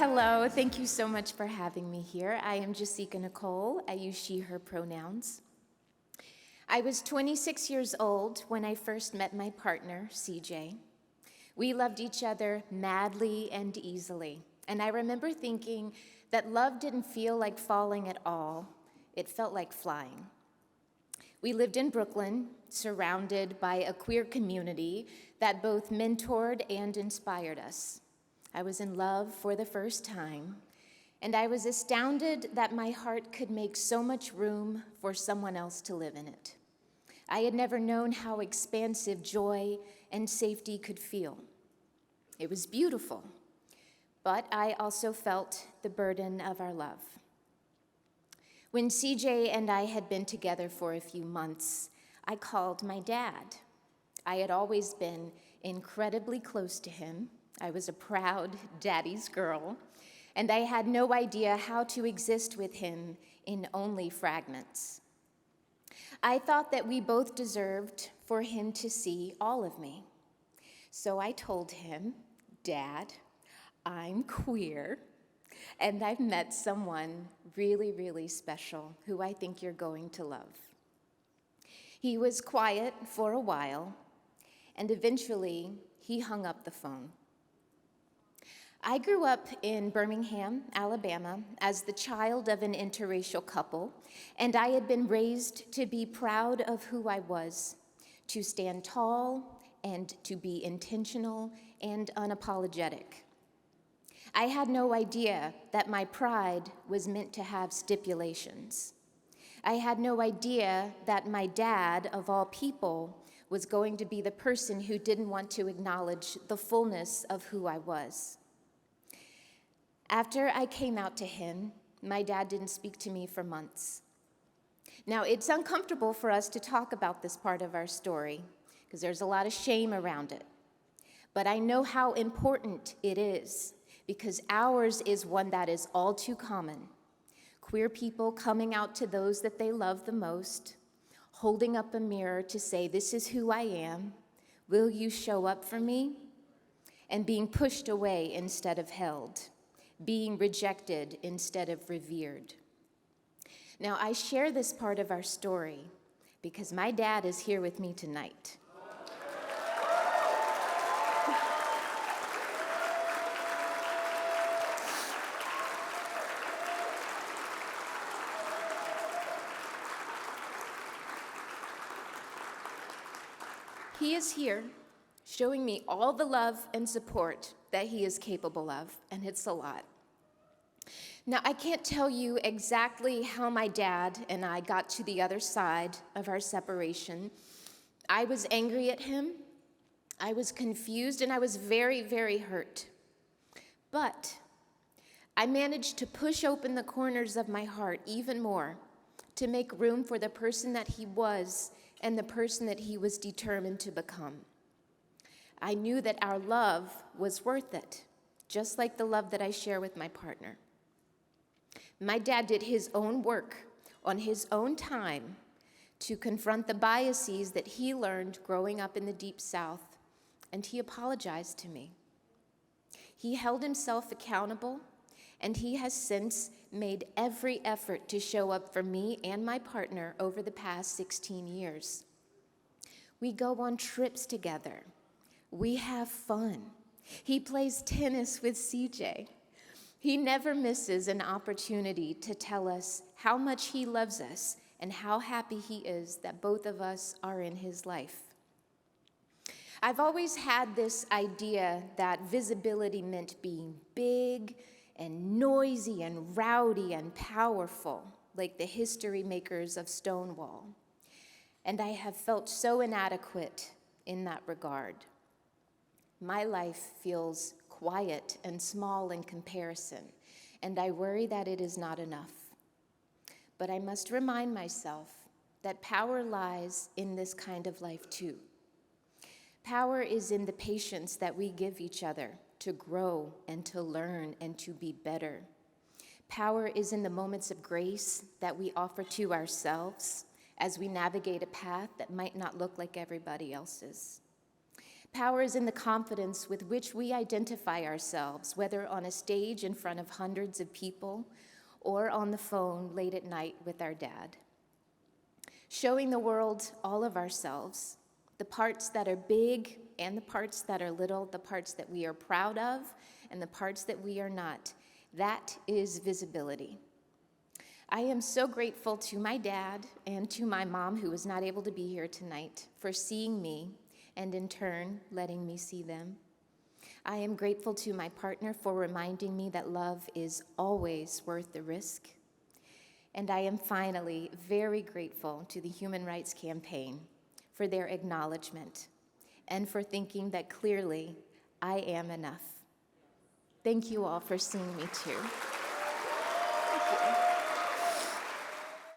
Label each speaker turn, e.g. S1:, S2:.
S1: Hello, thank you so much for having me here. I am Jasika Nicole. I use she, her pronouns. I was 26 years old when I first met my partner, CJ. We loved each other madly and easily, and I remember thinking that love didn't feel like falling at all. It felt like flying. We lived in Brooklyn, surrounded by a queer community that both mentored and inspired us. I was in love for the first time, and I was astounded that my heart could make so much room for someone else to live in it. I had never known how expansive joy and safety could feel. It was beautiful, but I also felt the burden of our love. When CJ and I had been together for a few months, I called my dad. I had always been incredibly close to him. I was a proud daddy's girl, and I had no idea how to exist with him in only fragments. I thought that we both deserved for him to see all of me. So I told him, Dad, I'm queer, and I've met someone really, really special who I think you're going to love. He was quiet for a while, and eventually he hung up the phone. I grew up in Birmingham, Alabama, as the child of an interracial couple, and I had been raised to be proud of who I was, to stand tall and to be intentional and unapologetic. I had no idea that my pride was meant to have stipulations. I had no idea that my dad, of all people, was going to be the person who didn't want to acknowledge the fullness of who I was. After I came out to him, my dad didn't speak to me for months. Now, it's uncomfortable for us to talk about this part of our story because there's a lot of shame around it. But I know how important it is because ours is one that is all too common. Queer people coming out to those that they love the most, holding up a mirror to say, this is who I am, will you show up for me? And being pushed away instead of held, being rejected instead of revered. Now, I share this part of our story because my dad is here with me tonight. He is here showing me all the love and support that he is capable of, and it's a lot. Now, I can't tell you exactly how my dad and I got to the other side of our separation. I was angry at him, I was confused, and I was very, very hurt. But I managed to push open the corners of my heart even more to make room for the person that he was and the person that he was determined to become. I knew that our love was worth it, just like the love that I share with my partner. My dad did his own work on his own time to confront the biases that he learned growing up in the Deep South, and he apologized to me. He held himself accountable, and he has since made every effort to show up for me and my partner over the past 16 years. We go on trips together. We have fun. He plays tennis with CJ. He never misses an opportunity to tell us how much he loves us and how happy he is that both of us are in his life. I've always had this idea that visibility meant being big and noisy and rowdy and powerful, like the history makers of Stonewall. And I have felt so inadequate in that regard. My life feels quiet and small in comparison, and I worry that it is not enough. But I must remind myself that power lies in this kind of life too. Power is in the patience that we give each other to grow and to learn and to be better. Power is in the moments of grace that we offer to ourselves as we navigate a path that might not look like everybody else's. Power is in the confidence with which we identify ourselves, whether on a stage in front of hundreds of people or on the phone late at night with our dad. Showing the world all of ourselves, the parts that are big and the parts that are little, the parts that we are proud of and the parts that we are not. That is visibility. I am so grateful to my dad and to my mom, who was not able to be here tonight, for seeing me and in turn letting me see them. I am grateful to my partner for reminding me that love is always worth the risk. And I am finally very grateful to the Human Rights Campaign for their acknowledgement and for thinking that clearly I am enough. Thank you all for seeing me too.